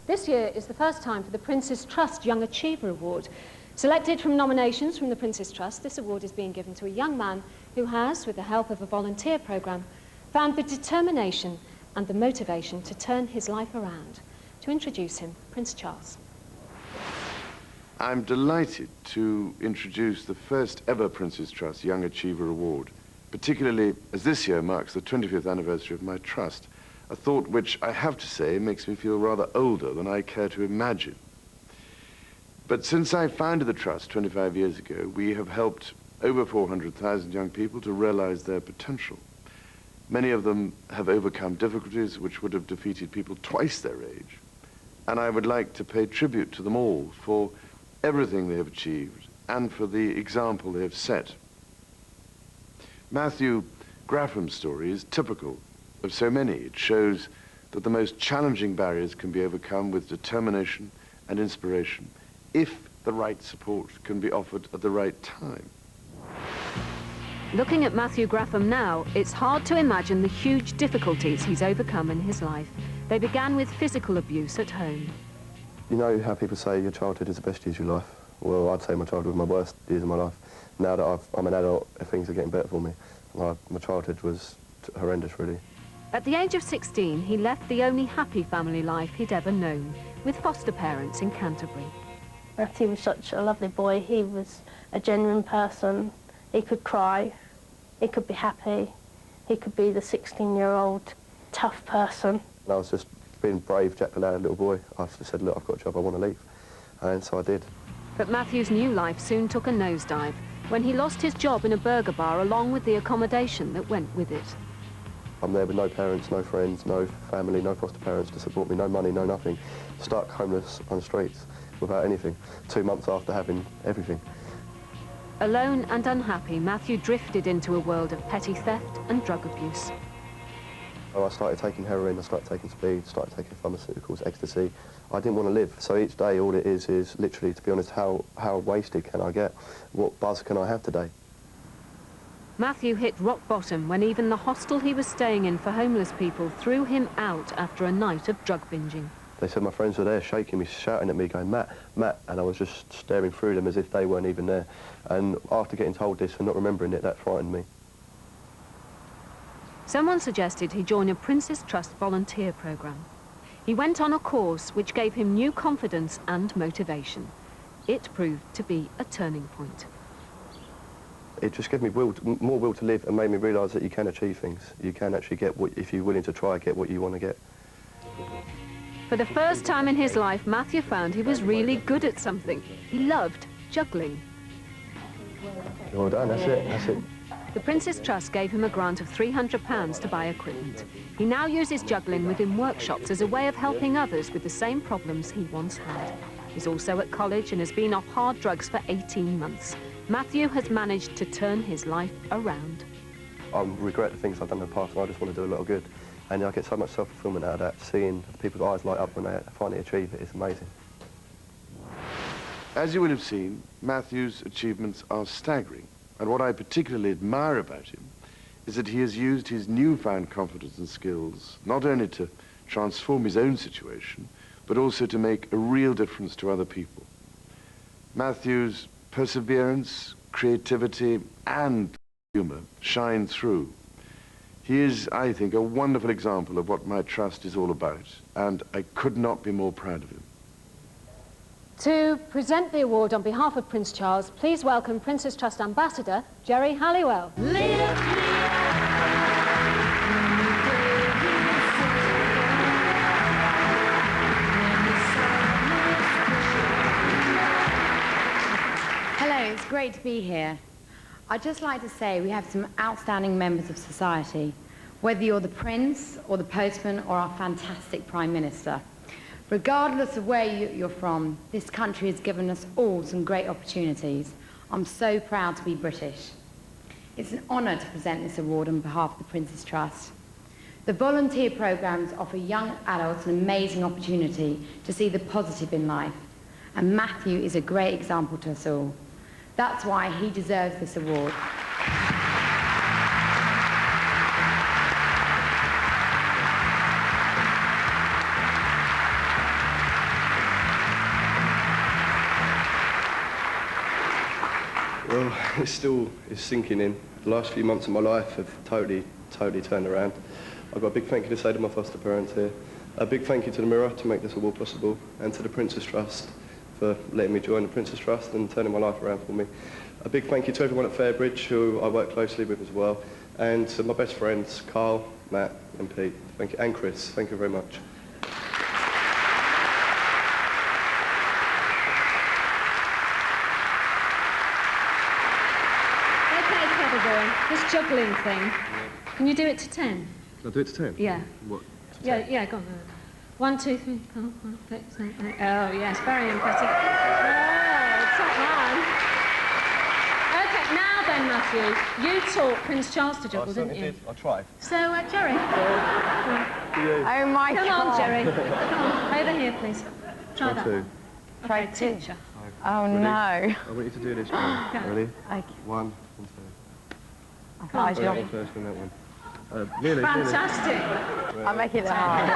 This year is the first time for the Prince's Trust Young Achiever Award. Selected from nominations from the Prince's Trust, this award is being given to a young man who has, with the help of a volunteer programme, found the determination and the motivation to turn his life around. To introduce him, Prince Charles. I'm delighted to introduce the first ever Prince's Trust Young Achiever Award, particularly as this year marks the 25th anniversary of my trust, a thought which I have to say makes me feel rather older than I care to imagine. But since I founded the trust 25 years ago, we have helped over 400,000 young people to realize their potential. Many of them have overcome difficulties which would have defeated people twice their age. And I would like to pay tribute to them all for everything they have achieved and for the example they have set. Matthew Graffham's story is typical of so many. It shows that the most challenging barriers can be overcome with determination and inspiration if the right support can be offered at the right time. Looking at Matthew Graffham now, it's hard to imagine the huge difficulties he's overcome in his life. They began with physical abuse at home. You know how people say your childhood is the best years of your life? Well, I'd say my childhood was my worst years of my life. Now that I'm an adult, things are getting better for me. My childhood was horrendous, really. At the age of 16, he left the only happy family life he'd ever known, with foster parents in Canterbury. Matthew was such a lovely boy. He was a genuine person. He could cry, he could be happy, he could be the 16-year-old tough person. And I was just being brave, Jack the Lad, little boy. I just said, look, I've got a job, I want to leave. And so I did. But Matthew's new life soon took a nosedive when he lost his job in a burger bar along with the accommodation that went with it. I'm there with no parents, no friends, no family, no foster parents to support me, no money, no nothing. Stuck homeless on the streets without anything, 2 months after having everything. Alone and unhappy, Matthew drifted into a world of petty theft and drug abuse. I started taking heroin, I started taking speed, started taking pharmaceuticals, ecstasy. I didn't want to live, so each day all it is literally, to be honest, how wasted can I get? What buzz can I have today? Matthew hit rock bottom when even the hostel he was staying in for homeless people threw him out after a night of drug binging. They said my friends were there shaking me, shouting at me, going, Matt, Matt, and I was just staring through them as if they weren't even there. And after getting told this and not remembering it, that frightened me. Someone suggested he join a Prince's Trust volunteer programme. He went on a course which gave him new confidence and motivation. It proved to be a turning point. It just gave me more will to live and made me realise that you can achieve things. You can actually get what, if you're willing to try, get what you want to get. For the first time in his life, Matthew found he was really good at something. He loved juggling. Well done, that's it, that's it. The Prince's Trust gave him a grant of £300 to buy equipment. He now uses juggling within workshops as a way of helping others with the same problems he once had. He's also at college and has been off hard drugs for 18 months. Matthew has managed to turn his life around. I regret the things I've done in the past, and I just want to do a lot of good. And I get so much self-fulfillment out of that. Seeing people's eyes light up when they finally achieve it is amazing. As you will have seen, Matthew's achievements are staggering. And what I particularly admire about him is that he has used his newfound confidence and skills not only to transform his own situation, but also to make a real difference to other people. Matthew's perseverance, creativity, and humour shine through. He is, I think, a wonderful example of what my trust is all about, and I could not be more proud of him. To present the award on behalf of Prince Charles, please welcome Prince's Trust Ambassador, Jerry Halliwell. Hello, it's great to be here. I'd just like to say we have some outstanding members of society, whether you're the Prince or the postman or our fantastic Prime Minister. Regardless of where you're from, this country has given us all some great opportunities. I'm so proud to be British. It's an honour to present this award on behalf of the Prince's Trust. The volunteer programmes offer young adults an amazing opportunity to see the positive in life, and Matthew is a great example to us all. That's why he deserves this award. Well, it still is sinking in. The last few months of my life have totally turned around. I've got a big thank you to say to my foster parents here. A big thank you to the Mirror to make this award possible, and to the Princess Trust for letting me join the Princess Trust and turning my life around for me. A big thank you to everyone at Fairbridge, who I work closely with as well, and to my best friends, Carl, Matt and Pete. Thank you, and Chris. Thank you very much. Okay, clever boy. This juggling thing. Can you do it to 10? I'll do it to 10? Yeah. What? Yeah, go on. 1, 2, 3, 4, 5, 6, 7, 8. Oh, yes, very impressive. Oh, top man. Okay, now then, Matthew, you taught Prince Charles to juggle, didn't you? I tried. So, Jerry. Oh my God. Come on, Jerry. Come on, over here, please. Try that. Two. Okay, teacher. Oh Ready? no. I want you to do this one. Ready? Okay. 1 and 2. Come on, That one first and that one. Nearly. Fantastic. I'll make it hard.